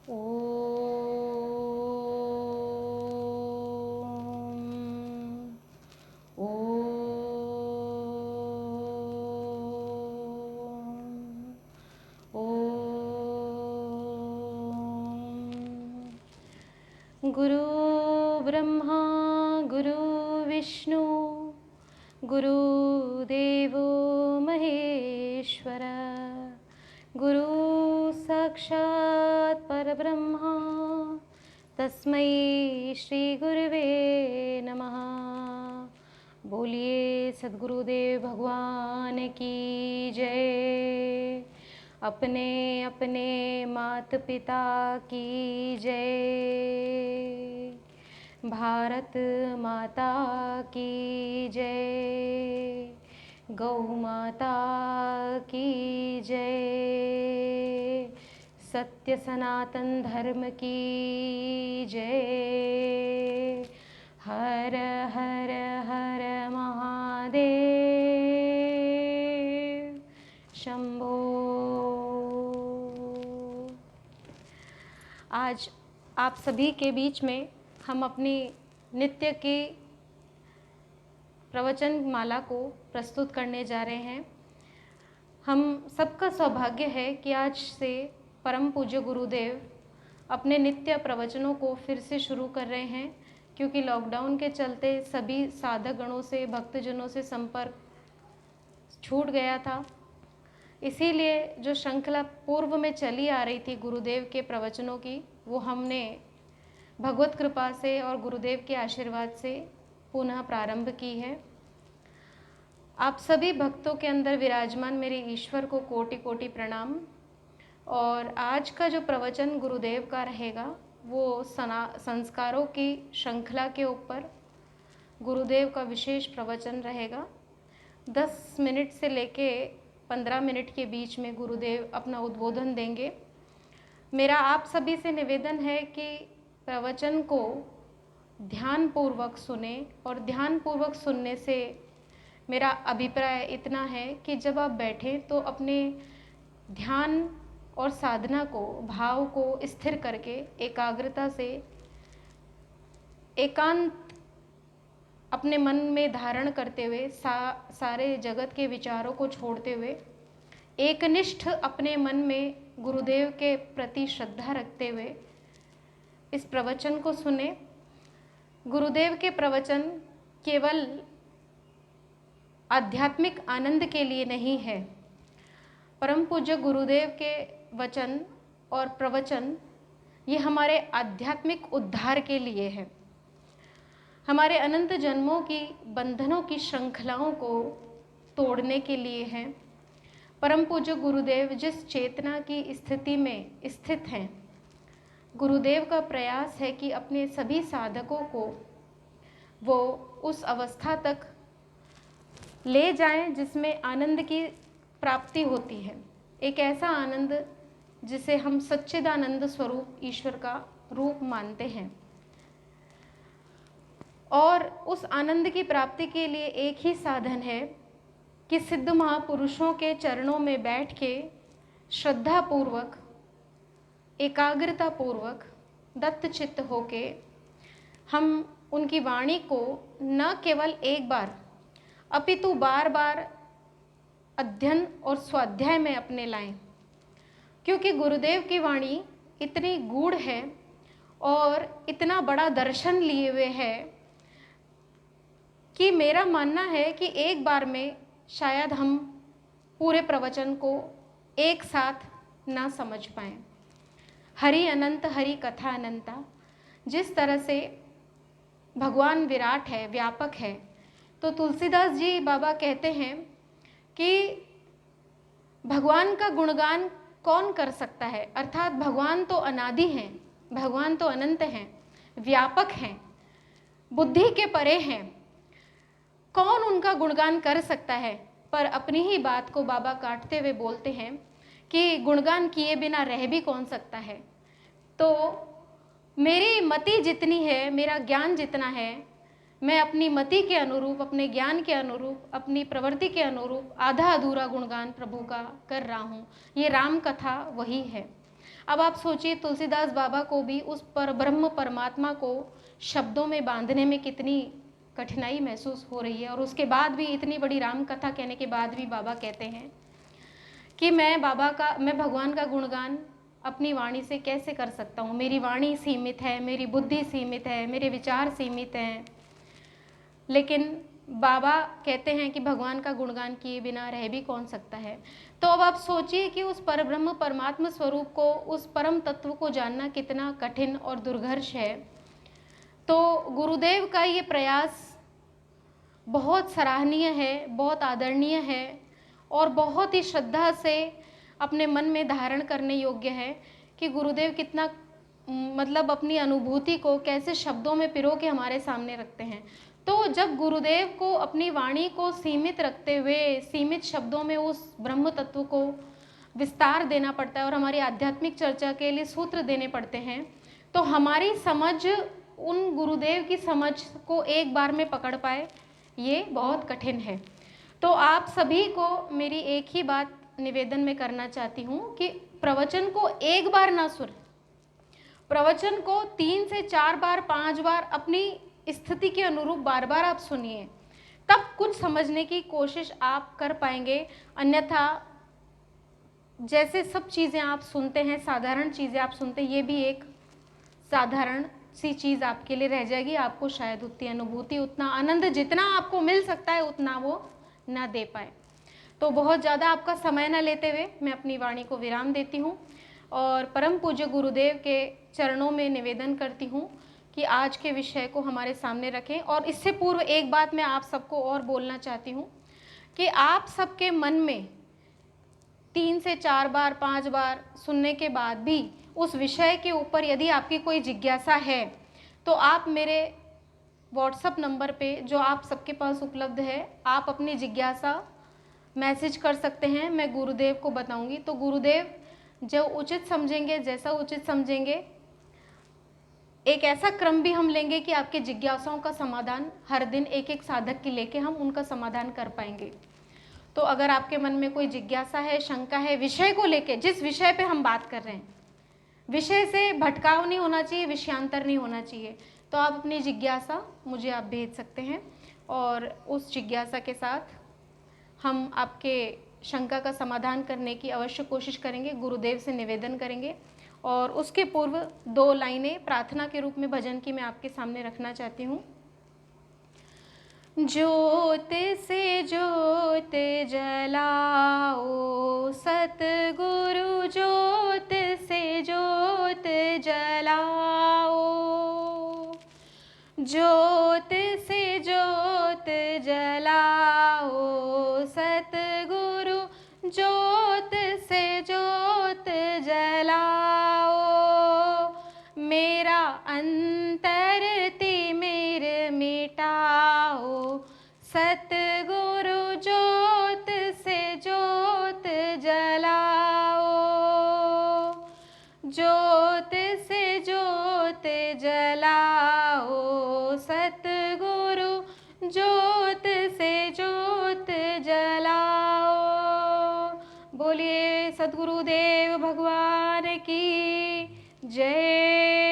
ॐ गुरु ब्रह्मा गुरु विष्णु गुरुदेवो महेश्वर गुरु साक्षात् परब्रह्मा तस्मै श्री गुरुवे नमः। बोलिए सद्गुरुदेव भगवान की जय। अपने अपने माता पिता की जय। भारत माता की जय। गौ माता की जय। सत्य सनातन धर्म की जय। हर हर हर महादेव शंभो। आज आप सभी के बीच में हम अपनी नित्य की प्रवचन माला को प्रस्तुत करने जा रहे हैं। हम सबका सौभाग्य है कि आज से परम पूज्य गुरुदेव अपने नित्य प्रवचनों को फिर से शुरू कर रहे हैं, क्योंकि लॉकडाउन के चलते सभी साधक गणों से, भक्तजनों से संपर्क छूट गया था। इसीलिए जो श्रृंखला पूर्व में चली आ रही थी गुरुदेव के प्रवचनों की, वो हमने भगवत कृपा से और गुरुदेव के आशीर्वाद से पुनः प्रारंभ की है। आप सभी भक्तों के अंदर विराजमान मेरे ईश्वर को कोटि कोटि प्रणाम। और आज का जो प्रवचन गुरुदेव का रहेगा वो संस्कारों की श्रृंखला के ऊपर गुरुदेव का विशेष प्रवचन रहेगा। 10 मिनट से लेके 15 मिनट के बीच में गुरुदेव अपना उद्बोधन देंगे। मेरा आप सभी से निवेदन है कि प्रवचन को ध्यानपूर्वक सुने, और ध्यानपूर्वक सुनने से मेरा अभिप्राय इतना है कि जब आप बैठें तो अपने ध्यान और साधना को, भाव को स्थिर करके एकाग्रता से एकांत अपने मन में धारण करते हुए सारे जगत के विचारों को छोड़ते हुए एकनिष्ठ अपने मन में गुरुदेव के प्रति श्रद्धा रखते हुए इस प्रवचन को सुने। गुरुदेव के प्रवचन केवल आध्यात्मिक आनंद के लिए नहीं है। परम पूज्य गुरुदेव के वचन और प्रवचन ये हमारे आध्यात्मिक उद्धार के लिए है, हमारे अनंत जन्मों की बंधनों की श्रृंखलाओं को तोड़ने के लिए है। परम पूज्य गुरुदेव जिस चेतना की स्थिति में स्थित हैं, गुरुदेव का प्रयास है कि अपने सभी साधकों को वो उस अवस्था तक ले जाएं जिसमें आनंद की प्राप्ति होती है। एक ऐसा आनंद जिसे हम सच्चिदानंद स्वरूप ईश्वर का रूप मानते हैं। और उस आनंद की प्राप्ति के लिए एक ही साधन है कि सिद्ध महापुरुषों के चरणों में बैठ के श्रद्धापूर्वक, एकाग्रतापूर्वक, दत्तचित्त होके हम उनकी वाणी को न केवल एक बार अपितु बार बार अध्ययन और स्वाध्याय में अपने लाएं, क्योंकि गुरुदेव की वाणी इतनी गूढ़ है और इतना बड़ा दर्शन लिए हुए है कि मेरा मानना है कि एक बार में शायद हम पूरे प्रवचन को एक साथ ना समझ पाएं। हरि अनंत हरि कथा अनंता, जिस तरह से भगवान विराट है, व्यापक है, तो तुलसीदास जी बाबा कहते हैं कि भगवान का गुणगान कौन कर सकता है। अर्थात भगवान तो अनादि हैं, भगवान तो अनंत हैं, व्यापक हैं, बुद्धि के परे हैं, कौन उनका गुणगान कर सकता है। पर अपनी ही बात को बाबा काटते हुए बोलते हैं कि गुणगान किए बिना रह भी कौन सकता है। तो मेरी मति जितनी है, मेरा ज्ञान जितना है, मैं अपनी मति के अनुरूप, अपने ज्ञान के अनुरूप, अपनी प्रवृत्ति के अनुरूप आधा अधूरा गुणगान प्रभु का कर रहा हूँ। ये राम कथा वही है। अब आप सोचिए तुलसीदास बाबा को भी उस पर ब्रह्म परमात्मा को शब्दों में बांधने में कितनी कठिनाई महसूस हो रही है, और उसके बाद भी इतनी बड़ी राम कथा कहने के बाद भी बाबा कहते हैं कि मैं भगवान का गुणगान अपनी वाणी से कैसे कर सकता हूँ, मेरी वाणी सीमित है, मेरी बुद्धि सीमित है, मेरे विचार सीमित हैं। लेकिन बाबा कहते हैं कि भगवान का गुणगान किए बिना रह भी कौन सकता है। तो अब आप सोचिए कि उस परब्रह्म परमात्मा स्वरूप को, उस परम तत्व को जानना कितना कठिन और दुर्घर्ष है। तो गुरुदेव का ये प्रयास बहुत सराहनीय है, बहुत आदरणीय है, और बहुत ही श्रद्धा से अपने मन में धारण करने योग्य है कि गुरुदेव कितना मतलब अपनी अनुभूति को कैसे शब्दों में पिरो के हमारे सामने रखते हैं। तो जब गुरुदेव को अपनी वाणी को सीमित रखते हुए सीमित शब्दों में उस ब्रह्म तत्व को विस्तार देना पड़ता है और हमारी आध्यात्मिक चर्चा के लिए सूत्र देने पड़ते हैं, तो हमारी समझ उन गुरुदेव की समझ को एक बार में पकड़ पाए, ये बहुत कठिन है। तो आप सभी को मेरी एक ही बात निवेदन में करना चाहती हूँ कि प्रवचन को एक बार ना सुने, प्रवचन को 3 से 4 बार 5 बार अपनी स्थिति के अनुरूप बार बार आप सुनिए, तब कुछ समझने की कोशिश आप कर पाएंगे। अन्यथा जैसे सब चीज़ें आप सुनते हैं, साधारण चीज़ें आप सुनते हैं, ये भी एक साधारण सी चीज़ आपके लिए रह जाएगी। आपको शायद उतनी अनुभूति, उतना आनंद जितना आपको मिल सकता है उतना वो ना दे पाए। तो बहुत ज़्यादा आपका समय न लेते हुए मैं अपनी वाणी को विराम देती हूँ और परम पूज्य गुरुदेव के चरणों में निवेदन करती हूँ कि आज के विषय को हमारे सामने रखें। और इससे पूर्व एक बात मैं आप सबको और बोलना चाहती हूँ कि आप सबके मन में 3 से 4 बार 5 बार सुनने के बाद भी उस विषय के ऊपर यदि आपकी कोई जिज्ञासा है, तो आप मेरे व्हाट्सएप नंबर पे जो आप सबके पास उपलब्ध है, आप अपनी जिज्ञासा मैसेज कर सकते हैं। मैं गुरुदेव को बताऊंगी, तो गुरुदेव जो उचित समझेंगे, जैसा उचित समझेंगे, एक ऐसा क्रम भी हम लेंगे कि आपके जिज्ञासाओं का समाधान हर दिन एक एक साधक की लेके हम उनका समाधान कर पाएंगे। तो अगर आपके मन में कोई जिज्ञासा है, शंका है विषय को लेके, जिस विषय पे हम बात कर रहे हैं, विषय से भटकाव नहीं होना चाहिए, विषयांतर नहीं होना चाहिए, तो आप अपनी जिज्ञासा मुझे आप भेज सकते हैं और उस जिज्ञासा के साथ हम आपके शंका का समाधान करने की अवश्य कोशिश करेंगे, गुरुदेव से निवेदन करेंगे। और उसके पूर्व 2 लाइनें प्रार्थना के रूप में भजन की मैं आपके सामने रखना चाहती हूँ। ज्योत से ज्योत जलाओ सतगुरु, ज्योत से ज्योत जलाओ, ज्योत से ज्योत जलाओ सतगुरु, ज्योत से ज्योत जलाओ, मेरा अंतर तिमिर मिटाओ सतगुरु, ज्योत से ज्योत जलाओ, ज्योत से ज्योत जलाओ सतगुरु, ज्योत से ज्योत जलाओ। बोलिए सद्गुरुदेव भगवान की जय।